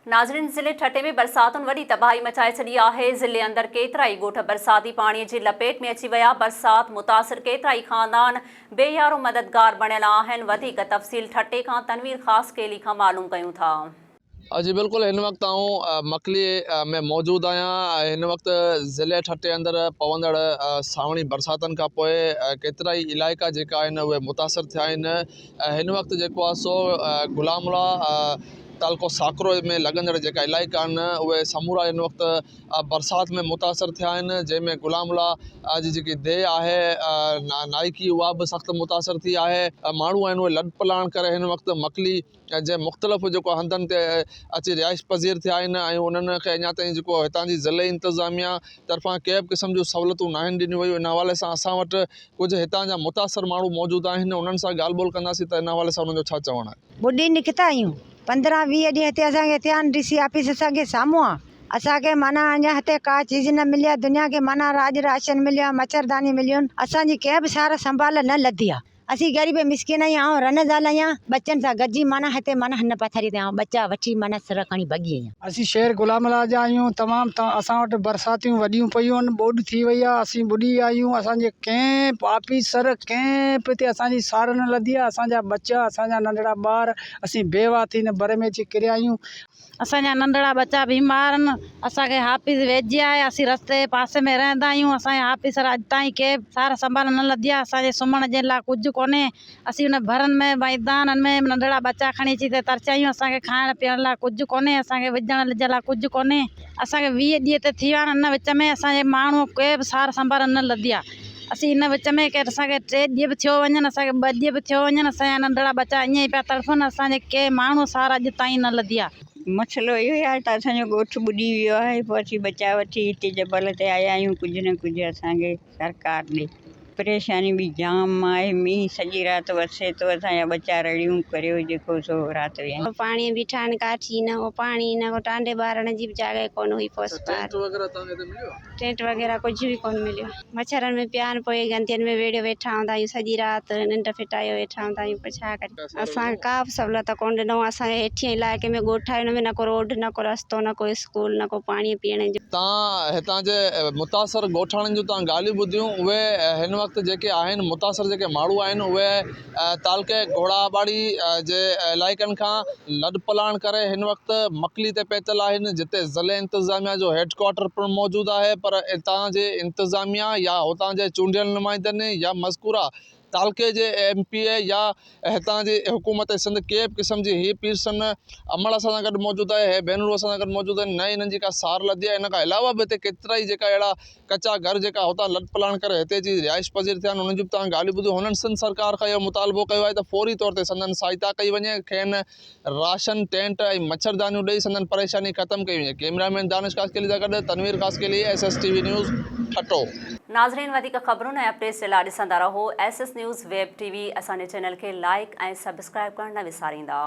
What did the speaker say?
नाज़रीन, ज़िले ठटे में बरसातुनि वॾी तबाही मचाए छॾी आहे। ज़िले अंदर केतिराई ॻोठ बरसाती पाणीअ जी लपेट में अची विया। बरसात मुतासिर केतिराई ख़ानदान बेयारो मददगार बणियल आहिनि। वधीक तफ़सील ठटे खां तनवीर ख़ास केली खां मालूम कयूं था। जी बिल्कुल, इन वक्त मकली में मौजूद आहियां। इन वक्त ज़िले ठटे अंदर पवंदड़ सावणी बरसातन का पोइ केतिराई इलाइक़ा जेका आहिनि उहे मुतासिर थिया आहिनि। हिन वक्त जेको आहे सो गुलामुला तालको साकरो में लगंदड़ जेका इलाइक़ा आहिनि उहे समूरा इन वक्त बरसात में मुतासिर थिया आहिनि, जंहिंमें गुलामुला जी जेकी देह आहे नाइकी उहा बि सख़्तु मुतासिर थी आहे। माण्हू आहिनि उहे लॾ पलाण करे हिन वक्त मकली जे मुख़्तलिफ़ जेको हंधनि ते अची रिहाइश पज़ीर थिया आहिनि ऐं उन्हनि खे अञा ताईं जेको हितां जी ज़िले इंतिज़ामिया तरफ़ां कंहिं बि क़िस्म जूं सहूलियतूं नाहिनि ॾिनियूं वयूं। इन हवाले सां असां वटि कुझु हितां जा मुतासिर माण्हू मौजूद आहिनि, उन्हनि सां ॻाल्हि ॿोल कंदासीं त इन हवाले सां उन्हनि जो छा चवणु आहे। बुढ़ी निकिता आहियूं 15-20 ॾींहं हिते असांखे थिया आहिनि। डीसी ऑफिस असांखे साम्हूं आहे। असांखे माना अञा हिते का चीज़ न मिली आहे। दुनिया खे माना राशन मिलियो आहे, मच्छरदानी मिलियूं आहिनि। असांजी कंहिं बि सार संभाल न लधी आहे। असीं ग़रीब मिसकिन आहियूं। ऐं रनज़ाल आहियां, बच्चनि सां गॾिजी माना हिते माना हिन पथरी ते आहियूं। बच्चा वठी माना सिर खणी भॼी आहियां। असीं शहर गुलामुला जा आहियूं। तमामु असां वटि बरसातियूं वॾियूं पयूं आहिनि, ॿोॾि थी वई आहे। असीं ॿुॾी आहियूं। असांजे कंहिं ऑफिसर कंहिं बि हिते असांजी सार न लधी आहे। असांजा बच्चा, असांजा नंढड़ा ॿार, असीं बेवा थी न बर में अची किरिया आहियूं। असांजा नंढड़ा बच्चा बीमार आहिनि। असांखे हाफिस वेझी आहे। असीं रस्ते जे पासे में रहंदा आहियूं। असांजे हाफिसर अॼु ताईं कंहिं सार संभाल न लधी आहे। असांजे सुम्हण जे लाइ कुझु कोन्हे। असीं उन भरनि में मैदाननि में नंढड़ा बच्चा खणी अची हिते तरसिया आहियूं। असांखे खाइण पीअण लाइ कुझु कोन्हे। असांखे विझण जे लाइ कुझु कोन्हे। असांखे 20 ॾींहं त थी विया आहिनि। इन विच में असांजे माण्हू कंहिं बि सार संभाल न लधी आहे। असीं इन विच में के असांखे 3 ॾींहं बि थियो वञनि, असांखे 2 ॾींहं बि थियो वञनि, असांजा नंढड़ा बच्चा ईअं ई पिया तड़फनि। असांजे कंहिं माण्हू सार अॼु ताईं न लधी आहे। मसइलो इहो ई आहे त असांजो ॻोठु ॿुॾी वियो आहे। पोइ असीं बचा वठी हिते जबल ते आया आहियूं। कुझु न कुझु असांखे सरकार ॾे। परेशानी बि जाम आहे। मींहुं सॼी राति वसे थो। असांजा बच्चा रड़ियूं करियो जेको सो राति विया। पाणी बीठा आहिनि, काठी न को पाणी न को टांडे ॿारण जी बि जॻह कोन हुई। टेंट वग़ैरह कुझु बि कोन मिलियो। मच्छरनि में पिया आहिनि। पोइ गंदियुनि में वेड़े वेठा हूंदा आहियूं। सॼी राति निंड फिटायो वेठा हूंदा आहियूं। पोइ छा करियूं। असांखे का बि सहूलियत कोन ॾिनो। असांजे हेठिएं इलाइक़े में ॻोठ आहे, हुन में न को रोड, न को रस्तो, न को स्कूल, न को पाणी पीअण जो। तव्हां हितां जे मुतासिर ॻोठाणनि जूं तव्हां ॻाल्हियूं ॿुधियूं। उहे हिन वक़्तु जेके आहिनि मुतासिर जेके माण्हू आहिनि उहे तालके घोड़ाबाड़ी जे इलाइक़नि खां लॾ पलाण करे हिन वक़्तु मकली ते पहुतल आहिनि, जिते ज़िले इंतिज़ामिया जो हेडक्वार्टर पिणु मौजूदु आहे। पर हितां जे इंतिज़ामिया या हुतां जे चूंडियल नुमाइंदनि या मज़कूरा तालके जे MP या हितां जी हुकूमत सिंध के बि क़िस्म जी ही पीरसन अमल असां सां गॾु मौजूदु आहे। हे भेनरूं असां सां गॾु मौजूदु आहिनि। न इन्हनि जी का सार लधी आहे। इन खां अलावा बि हिते केतिरा ई जेका अहिड़ा कचा घर जेका हुतां लॾ पलाण करे हिते जी रिहाइश पज़ीर थिया आहिनि, उन्हनि जी बि तव्हां ॻाल्हियूं ॿुधियूं। हुननि सिंध सरकार खां इहो मुतालबो कयो आहे त फौरी तौर ते संदन सहायता कई वञे, खेनि राशन, टेंट ऐं मच्छरदानियूं ॾेई संदन परेशानी ख़तमु कई वञे। कैमरामैन दानिश कासकेली सां गॾु तनवीर कासकेली, SSTV न्यूज़ ठटो। नाज़रीन, वधीक ख़बरुनि ऐं अपडेट्स जे लाइ ॾिसंदा रहो SS न्यूज़ वेब TV। असांजे चैनल खे लाइक ऐं सब्सक्राइब करणु न विसारींदा।